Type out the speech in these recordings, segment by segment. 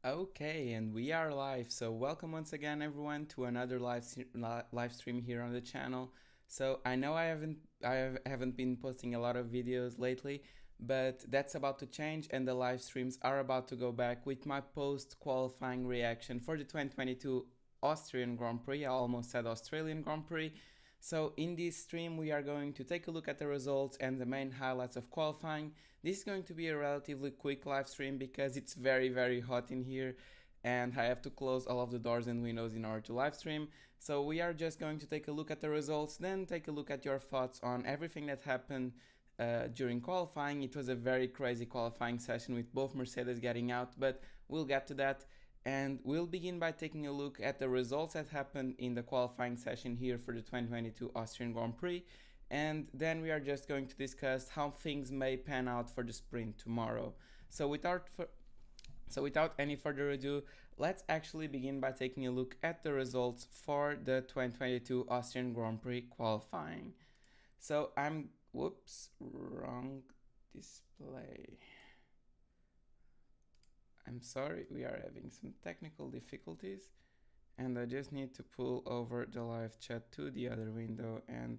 Okay, and we are live. So welcome once again, everyone, to another live stream here on the channel. So I know I haven't been posting a lot of videos lately, but that's about to change, and the live streams are about to go back with my post qualifying reaction for the 2022 Austrian Grand Prix. I almost said Australian Grand Prix. So in this stream, we are going to take a look at the results and the main highlights of qualifying. This is going to be a relatively quick live stream because it's very hot in here and I have to close all of the doors and windows in order to live stream. So we are just going to take a look at the results, then take a look at your thoughts on everything that happened during qualifying. It was a very crazy qualifying session with both Mercedes getting out, but we'll get to that. And we'll begin by taking a look at the results that happened in the qualifying session here for the 2022 Austrian Grand Prix. And then we are just going to discuss how things may pan out for the sprint tomorrow. So without any further ado, let's actually begin by taking a look at the results for the 2022 Austrian Grand Prix qualifying. So wrong display. I'm sorry, we are having some technical difficulties and I just need to pull over the live chat to the other window and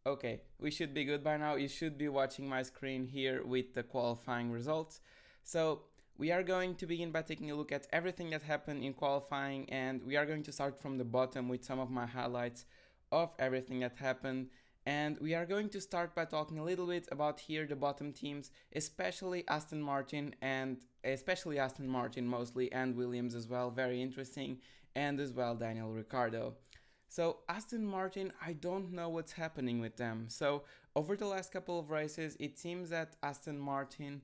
okay, we should be good by now. You should be watching my screen here with the qualifying results. So we are going to begin by taking a look at everything that happened in qualifying, and we are going to start from the bottom with some of my highlights of everything that happened. And we are going to start by talking a little bit about here the bottom teams, especially Aston Martin mostly, and Williams as well, very interesting, and as well Daniel Ricciardo. So Aston Martin, I don't know what's happening with them. So over the last couple of races, it seems that Aston Martin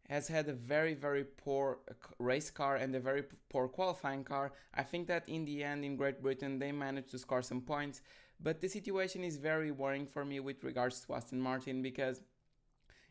has had a very poor race car and a very poor qualifying car. I think that in the end in Great Britain they managed to score some points, but the situation is very worrying for me with regards to Aston Martin because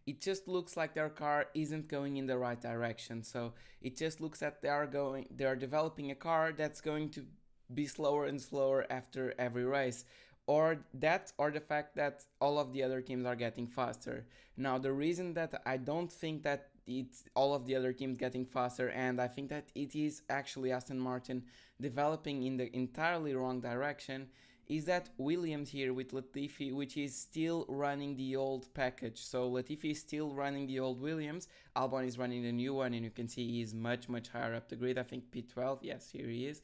it just looks like their car isn't going in the right direction. So it just looks that they are developing a car that's going to be slower and slower after every race, or the fact that all of the other teams are getting faster. Now the reason that I don't think that it's all of the other teams getting faster, and I think that it is actually Aston Martin developing in the entirely wrong direction, is that Williams here with Latifi, which is still running the old package. So Latifi is still running the old Williams, Albon is running the new one, and you can see he's much higher up the grid. I think P12, yes, here he is.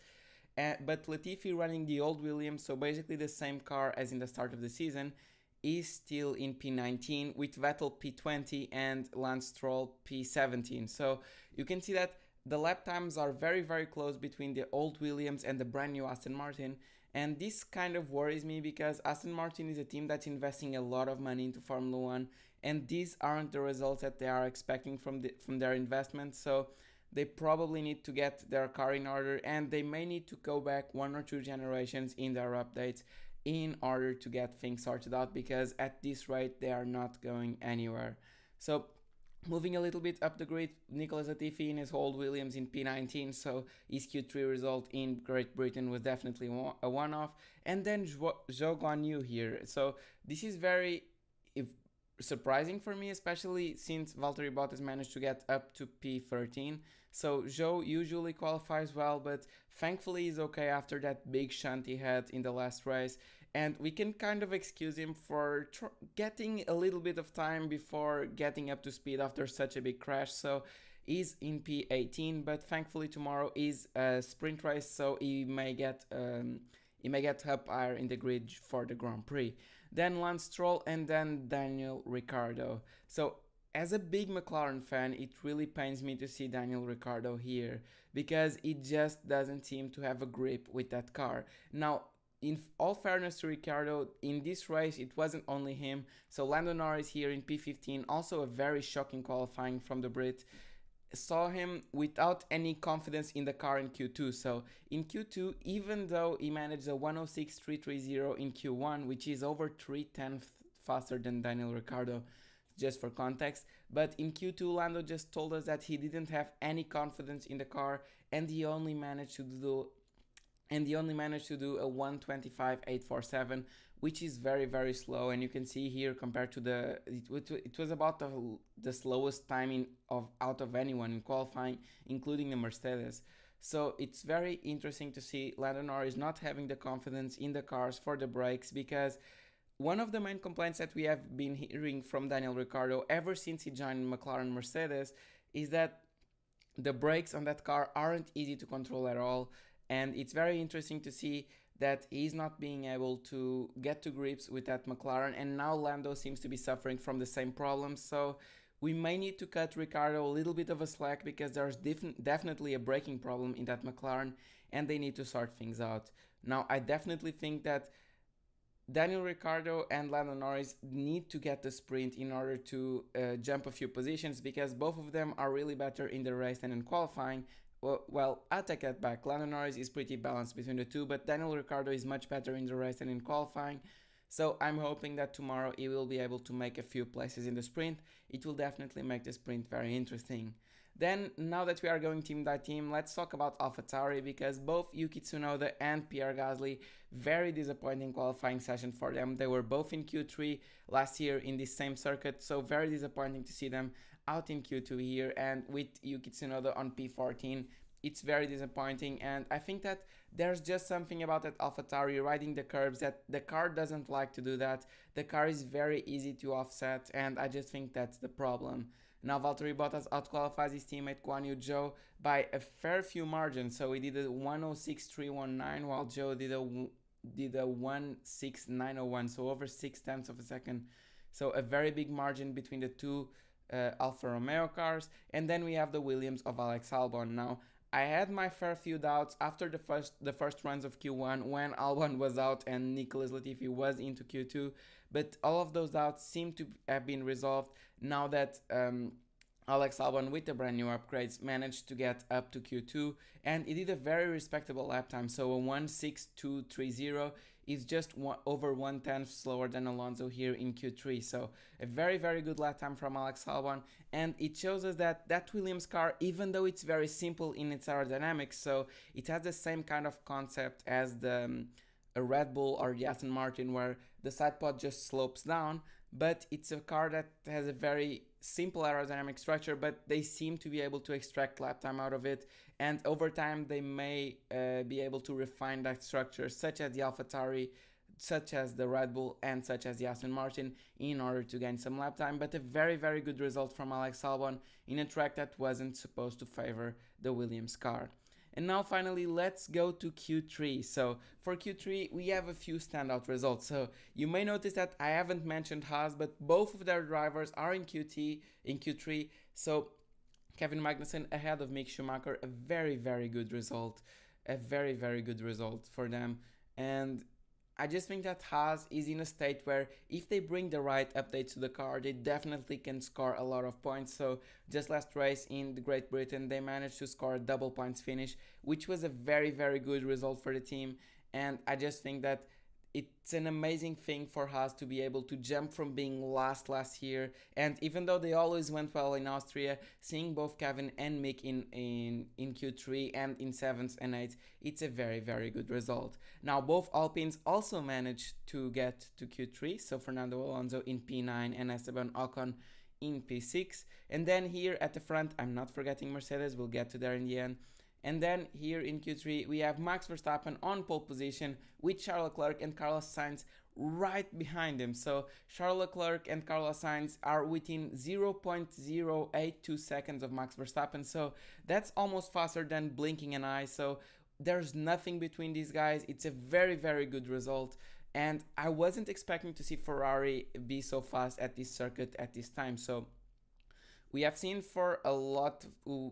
But Latifi running the old Williams, so basically the same car as in the start of the season, is still in P19 with Vettel P20 and Lance Stroll P17. So you can see that the lap times are very close between the old Williams and the brand new Aston Martin. And this kind of worries me because Aston Martin is a team that's investing a lot of money into Formula One, and these aren't the results that they are expecting from their investment. So they probably need to get their car in order, and they may need to go back 1 or 2 generations in their updates in order to get things sorted out, because at this rate they are not going anywhere. So moving a little bit up the grid, Nicholas Latifi in his old Williams in P19, so his Q3 result in Great Britain was definitely a one-off. And then Zhou Guanyu here. So this is very surprising for me, especially since Valtteri Bottas managed to get up to P13. So Zhou usually qualifies well, but thankfully he's okay after that big shunt he had in the last race. And we can kind of excuse him for getting a little bit of time before getting up to speed after such a big crash. So he's in P18, but thankfully tomorrow is a sprint race, so he may get up higher in the grid for the Grand Prix. Then Lance Stroll, and then Daniel Ricciardo. So as a big McLaren fan, it really pains me to see Daniel Ricciardo here because it just doesn't seem to have a grip with that car. Now, in all fairness to Ricciardo, in this race it wasn't only him. So Lando Norris here in P15, also a very shocking qualifying from the Brit, saw him without any confidence in the car in Q2. So in Q2, even though he managed a 106.330 in Q1, which is over 3/10 faster than Daniel Ricciardo, just for context, but in Q2 Lando just told us that he didn't have any confidence in the car, and he only managed to do and he only managed to do a 1:25.847, which is very very slow. And you can see here, compared to it was about the slowest timing of out of anyone in qualifying, including the Mercedes. So it's very interesting to see Lando Norris not having the confidence in the cars for the brakes, because one of the main complaints that we have been hearing from Daniel Ricciardo ever since he joined McLaren Mercedes is that the brakes on that car aren't easy to control at all. And it's very interesting to see that he's not being able to get to grips with that McLaren, and now Lando seems to be suffering from the same problems. So we may need to cut Ricciardo a little bit of a slack, because there's definitely a braking problem in that McLaren, and they need to sort things out. Now, I definitely think that Daniel Ricciardo and Lando Norris need to get the sprint in order to jump a few positions, because both of them are really better in the race than in qualifying. Well, I'll take that back. Lando Norris is pretty balanced between the two, but Daniel Ricciardo is much better in the race than in qualifying. So I'm hoping that tomorrow he will be able to make a few places in the sprint. It will definitely make the sprint very interesting. Then, now that we are going team by team, let's talk about AlphaTauri, because both Yuki Tsunoda and Pierre Gasly, very disappointing qualifying session for them. They were both in Q3 last year in this same circuit, so very disappointing to see them out in Q2 here, and with Yuki Tsunoda on P14. It's very disappointing, and I think that there's just something about that AlphaTauri riding the curbs that the car doesn't like to do that. The car is very easy to offset, and I just think that's the problem. Now Valtteri Bottas outqualifies his teammate Guan Yu Zhou by a fair few margins. So he did a 1:06.319, while Zhou did a 1:06.901, so over 6 tenths of a second. So a very big margin between the two Alfa Romeo cars. And then we have the Williams of Alex Albon. Now, I had my fair few doubts after the first runs of Q1, when Albon was out and Nicholas Latifi was into Q2, but all of those doubts seem to have been resolved now that Alex Albon, with the brand new upgrades, managed to get up to Q2, and he did a very respectable lap time. So a 1:06.230 is just over 1/10 slower than Alonso here in Q3. So a very, very good lap time from Alex Albon, and it shows us that that Williams car, even though it's very simple in its aerodynamics, so it has the same kind of concept as the a Red Bull or the Aston Martin, where the side pod just slopes down, but it's a car that has a very simple aerodynamic structure, but they seem to be able to extract lap time out of it, and over time they may be able to refine that structure, such as the AlphaTauri, such as the Red Bull, and such as the Aston Martin, in order to gain some lap time. But a very, very good result from Alex Albon in a track that wasn't supposed to favor the Williams car. And now finally, let's go to Q3. So for Q3, we have a few standout results. So you may notice that I haven't mentioned Haas, but both of their drivers are in Q3. So Kevin Magnussen ahead of Mick Schumacher, a very, very good result. A very, very good result for them. And I just think that Haas is in a state where if they bring the right updates to the car, they definitely can score a lot of points. So just last race in Great Britain, they managed to score a double points finish, which was a very, very good result for the team. And I just think that it's an amazing thing for Haas to be able to jump from being last year. And even though they always went well in Austria, seeing both Kevin and Mick in Q3 and in 7th and 8th, it's a very, very good result. Now, both Alpines also managed to get to Q3. So Fernando Alonso in P9 and Esteban Ocon in P6. And then here at the front, I'm not forgetting Mercedes, we'll get to there in the end. And then here in Q3, we have Max Verstappen on pole position with Charles Leclerc and Carlos Sainz right behind him. So Charles Leclerc and Carlos Sainz are within 0.082 seconds of Max Verstappen. So that's almost faster than blinking an eye. So there's nothing between these guys. It's a very, very good result. And I wasn't expecting to see Ferrari be so fast at this circuit at this time. So we have seen for a lot,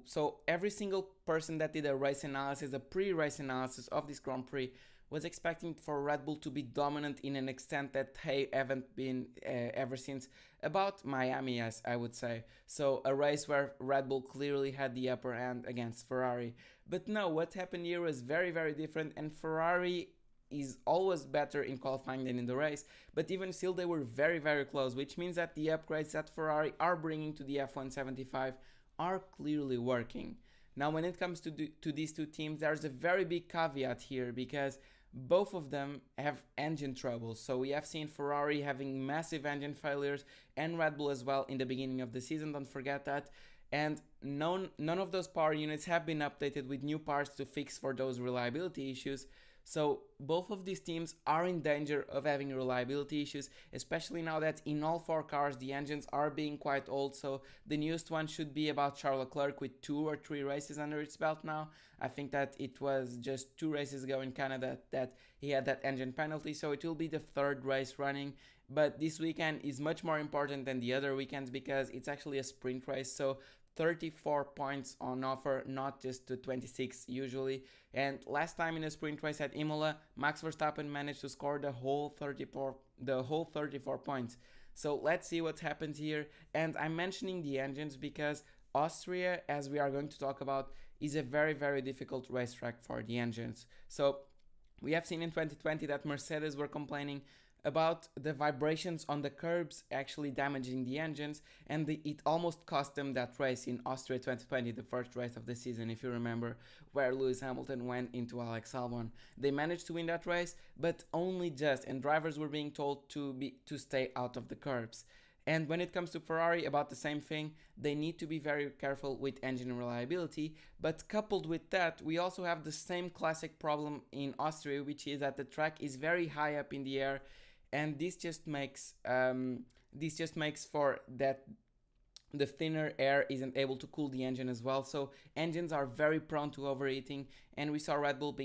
so every single person that did a race analysis, a pre-race analysis of this Grand Prix, was expecting for Red Bull to be dominant in an extent that they haven't been ever since about Miami, as I would say. So a race where Red Bull clearly had the upper hand against Ferrari. But no, what happened here was very, very different, and Ferrari is always better in qualifying than in the race, but even still they were very, very close, which means that the upgrades that Ferrari are bringing to the F175 are clearly working. Now, when it comes to these two teams, there's a very big caveat here because both of them have engine troubles. So we have seen Ferrari having massive engine failures and Red Bull as well in the beginning of the season, don't forget that. And none of those power units have been updated with new parts to fix for those reliability issues. So both of these teams are in danger of having reliability issues, especially now that in all four cars the engines are being quite old. So the newest one should be about Charles Leclerc with 2 or 3 races under its belt now. I think that it was just 2 races ago in Canada that he had that engine penalty, so it will be the 3rd race running. But this weekend is much more important than the other weekends because it's actually a sprint race. So 34 points on offer, not just the 26 usually. And last time in a sprint race at Imola, Max Verstappen managed to score the whole 34 points. So let's see what happens here. And I'm mentioning the engines because Austria, as we are going to talk about, is a very, very difficult racetrack for the engines. So we have seen in 2020 that Mercedes were complaining about the vibrations on the curbs actually damaging the engines, and it almost cost them that race in Austria 2020, the first race of the season, if you remember, where Lewis Hamilton went into Alex Albon. They managed to win that race, but only just, and drivers were being told to stay out of the curbs. And when it comes to Ferrari, about the same thing, they need to be very careful with engine reliability. But coupled with that, we also have the same classic problem in Austria, which is that the track is very high up in the air, and this just makes for that the thinner air isn't able to cool the engine as well. So engines are very prone to overheating, and we saw Red Bull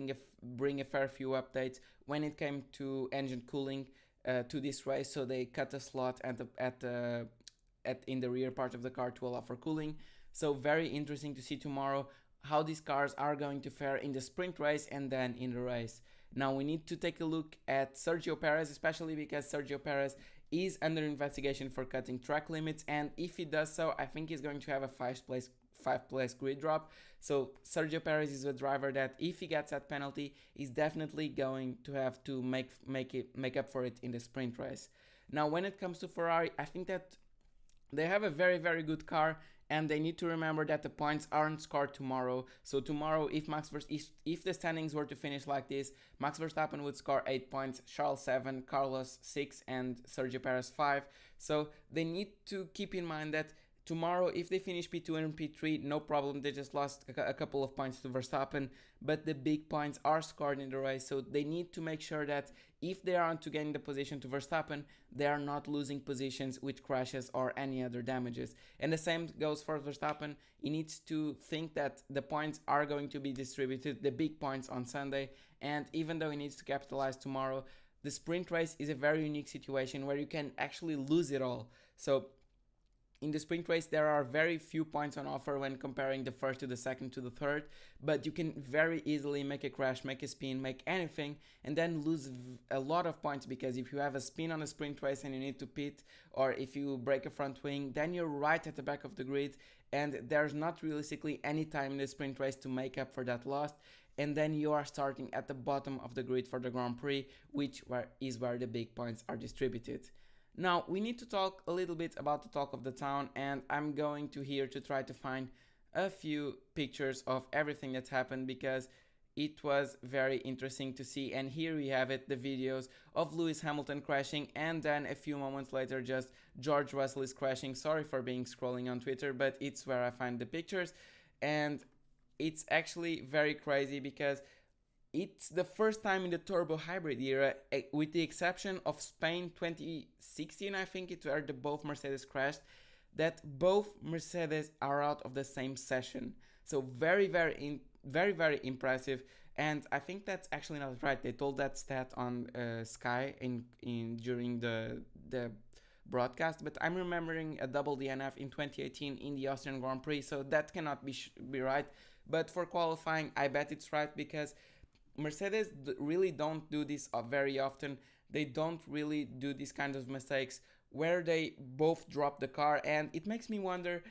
bring a fair few updates when it came to engine cooling to this race. So they cut a slot in the rear part of the car to allow for cooling. So very interesting to see tomorrow how these cars are going to fare in the sprint race and then in the race. Now we need to take a look at Sergio Perez, especially because Sergio Perez is under investigation for cutting track limits, and if he does so, I think he's going to have a 5-place grid drop. So Sergio Perez is a driver that, if he gets that penalty, is definitely going to have to make up for it in the sprint race. Now, when it comes to Ferrari, I think that they have a very, very good car, and they need to remember that the points aren't scored tomorrow. So tomorrow, if the standings were to finish like this, Max Verstappen would score 8 points, Charles 7, Carlos 6, and Sergio Perez 5. So they need to keep in mind that tomorrow, if they finish P2 and P3, no problem, they just lost a couple of points to Verstappen, but the big points are scored in the race, so they need to make sure that if they aren't to gain the position to Verstappen, they are not losing positions with crashes or any other damages. And the same goes for Verstappen. He needs to think that the points are going to be distributed, the big points on Sunday, and even though he needs to capitalize tomorrow, the sprint race is a very unique situation where you can actually lose it all. So in the sprint race, there are very few points on offer when comparing the first to the second to the third, but you can very easily make a crash, make a spin, make anything, and then lose a lot of points, because if you have a spin on a sprint race and you need to pit, or if you break a front wing, then you're right at the back of the grid, and there's not realistically any time in the sprint race to make up for that loss, and then you are starting at the bottom of the grid for the Grand Prix, which is where the big points are distributed. Now, we need to talk a little bit about the talk of the town, and I'm going to here to try to find a few pictures of everything that's happened, because it was very interesting to see. And here we have it, the videos of Lewis Hamilton crashing, and then a few moments later just George Russell is crashing. Sorry for being scrolling on Twitter, but it's where I find the pictures, and it's actually very crazy because it's the first time in the turbo hybrid era, with the exception of Spain 2016, I think it's where both Mercedes crashed, that both Mercedes are out of the same session. So very, very impressive. And I think that's actually not right. They told that stat on Sky during the broadcast, but I'm remembering a double DNF in 2018 in the Austrian Grand Prix, so that cannot be right. But for qualifying, I bet it's right, because Mercedes really don't do this very often. They don't really do these kinds of mistakes where they both drop the car, and it makes me wonder,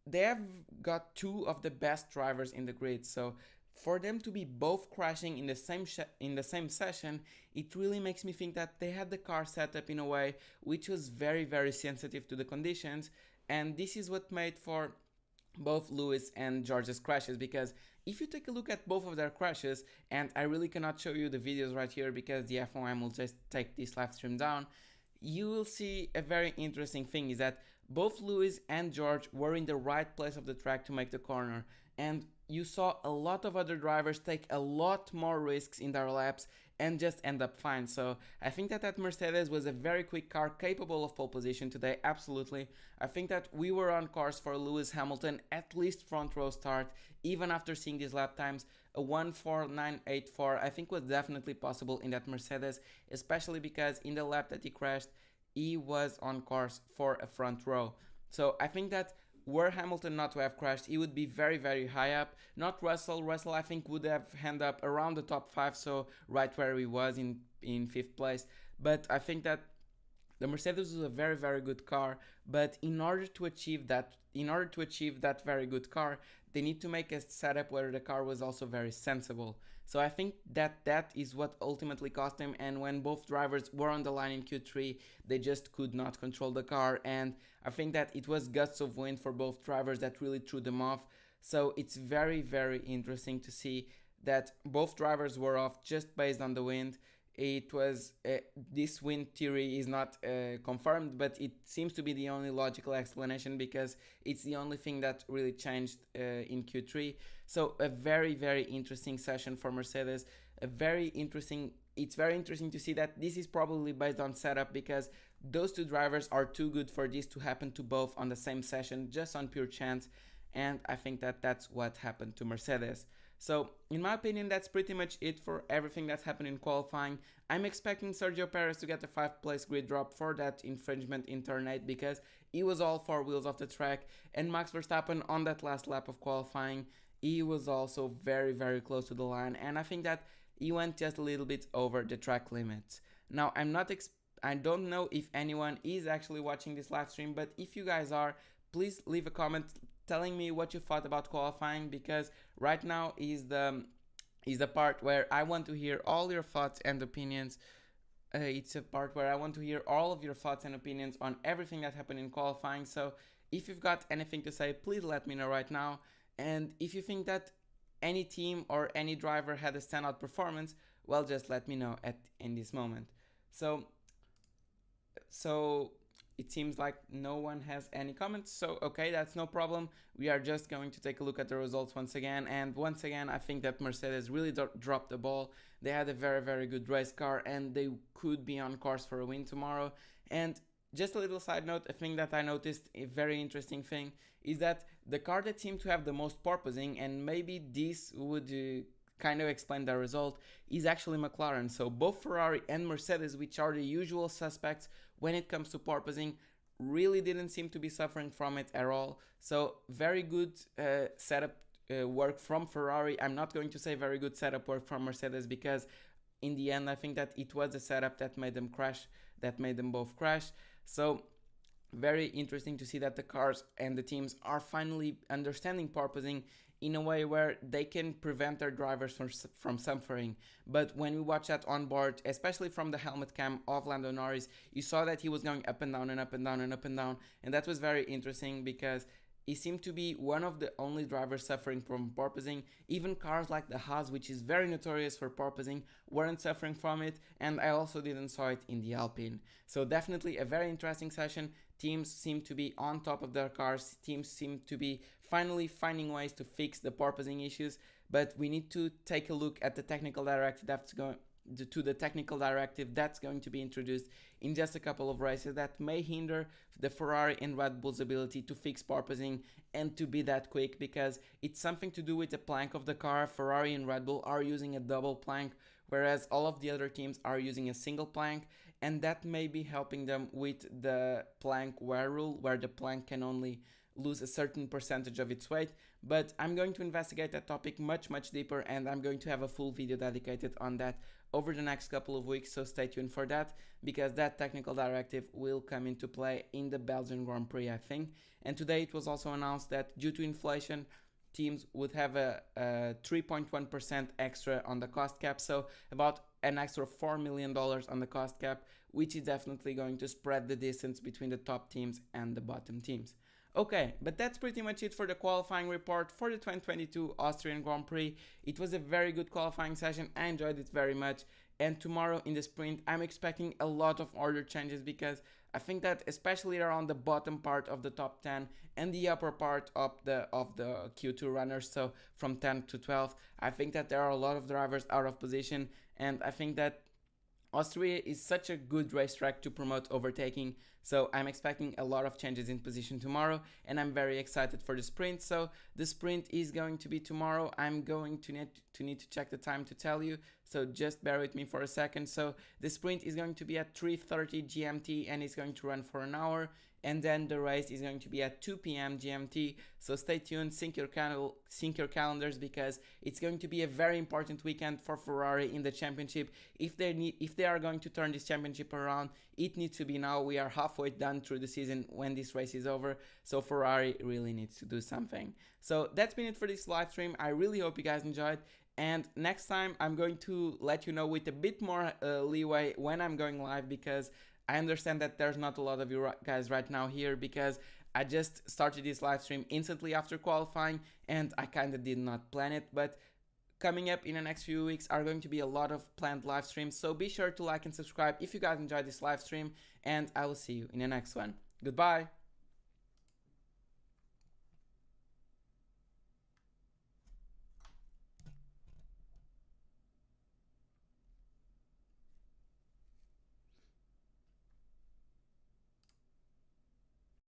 they have got two of the best drivers in the grid, so for them to be both crashing in the same session, it really makes me think that they had the car set up in a way which was very, very sensitive to the conditions, and this is what made for both Lewis and George's crashes, because if you take a look at both of their crashes, and I really cannot show you the videos right here because the F1 will just take this live stream down, you will see a very interesting thing is that both Lewis and George were in the right place of the track to make the corner, and you saw a lot of other drivers take a lot more risks in their laps and just end up fine. So I think that Mercedes was a very quick car capable of pole position today, absolutely. I think that we were on course for Lewis Hamilton at least front row start, even after seeing these lap times. A 1:49.84 I think was definitely possible in that Mercedes, especially because in the lap that he crashed, he was on course for a front row. So I think that were Hamilton not to have crashed, he would be very, very high up. Not Russell. Russell, I think, would have ended up around the top 5, so right where he was in 5th place. But I think that the Mercedes was a very, very good car, but in order to achieve that very good car, they need to make a setup where the car was also very sensible. So I think that is what ultimately cost him, and when both drivers were on the line in Q3, they just could not control the car, and I think that it was gusts of wind for both drivers that really threw them off. So it's very, very interesting to see that both drivers were off just based on the wind. It was this wind theory is not confirmed, but it seems to be the only logical explanation because it's the only thing that really changed in Q3. So a very, very interesting session for Mercedes. It's very interesting to see that this is probably based on setup, because those two drivers are too good for this to happen to both on the same session, just on pure chance. And I think that that's what happened to Mercedes. So, in my opinion, that's pretty much it for everything that's happened in qualifying. I'm expecting Sergio Perez to get a 5th place grid drop for that infringement in turn 8, because he was all 4 wheels off the track, and Max Verstappen on that last lap of qualifying, he was also very, very close to the line, and I think that he went just a little bit over the track limits. Now, I don't know if anyone is actually watching this live stream, but if you guys are, please leave a comment telling me what you thought about qualifying, because right now is the part where I want to hear all your thoughts and opinions. It's a part where I want to hear all of your thoughts and opinions on everything that happened in qualifying. So if you've got anything to say, please let me know right now. And if you think that any team or any driver had a standout performance, well, just let me know in this moment. So it seems like no one has any comments, so okay, that's no problem. We are just going to take a look at the results once again, and once again, I think that Mercedes really dropped the ball. They had a very, very good race car, and they could be on course for a win tomorrow. And just a little side note, a thing that I noticed, a very interesting thing, is that the car that seemed to have the most porpoising, and maybe this would kind of explain the result, is actually McLaren. So both Ferrari and Mercedes, which are the usual suspects when it comes to porpoising, really didn't seem to be suffering from it at all. So very good setup work from Ferrari. I'm not going to say very good setup work from Mercedes, because in the end I think that it was the setup that made them crash, that made them both crash. So very interesting to see that the cars and the teams are finally understanding porpoising in a way where they can prevent their drivers from suffering. But when we watch that on board, especially from the helmet cam of Lando Norris, you saw that he was going up and down and up and down and up and down, and that was very interesting because he seemed to be one of the only drivers suffering from porpoising. Even cars like the Haas, which is very notorious for porpoising, weren't suffering from it, and I also didn't saw it in the Alpine. So definitely a very interesting session. Teams seem to be on top of their cars. Teams seem to be finally finding ways to fix the porpoising issues, but we need to take a look at the technical directive that's going to be introduced in just a couple of races that may hinder the Ferrari and Red Bull's ability to fix porpoising and to be that quick, because it's something to do with the plank of the car. Ferrari and Red Bull are using a double plank, whereas all of the other teams are using a single plank, and that may be helping them with the plank wear rule, where the plank can only lose a certain percentage of its weight. But I'm going to investigate that topic much deeper, and I'm going to have a full video dedicated on that over the next couple of weeks, so stay tuned for that, because that technical directive will come into play in the Belgian Grand Prix, I think. And today it was also announced that due to inflation, teams would have a 3.1% extra on the cost cap, so about an extra $4 million on the cost cap, which is definitely going to spread the distance between the top teams and the bottom teams. Okay, but that's pretty much it for the qualifying report for the 2022 Austrian Grand Prix. It was a very good qualifying session. I enjoyed it very much. And tomorrow in the sprint, I'm expecting a lot of order changes because I think that especially around the bottom part of the top 10 and the upper part of the Q2 runners, so from 10 to 12, I think that there are a lot of drivers out of position, and I think that Austria is such a good racetrack to promote overtaking, so I'm expecting a lot of changes in position tomorrow, and I'm very excited for the sprint. So the sprint is going to be tomorrow. I'm going to need to check the time to tell you, so just bear with me for a second. So the sprint is going to be at 3:30 GMT and it's going to run for an hour. And then the race is going to be at 2 p.m. GMT. So stay tuned, sync your calendars, because it's going to be a very important weekend for Ferrari in the championship. If they are going to turn this championship around, it needs to be now. We are halfway done through the season when this race is over. So Ferrari really needs to do something. So that's been it for this live stream. I really hope you guys enjoyed. And next time I'm going to let you know with a bit more leeway when I'm going live, because I understand that there's not a lot of you guys right now here because I just started this live stream instantly after qualifying and I kind of did not plan it. But coming up in the next few weeks are going to be a lot of planned live streams. So be sure to like and subscribe if you guys enjoyed this live stream, and I will see you in the next one. Goodbye.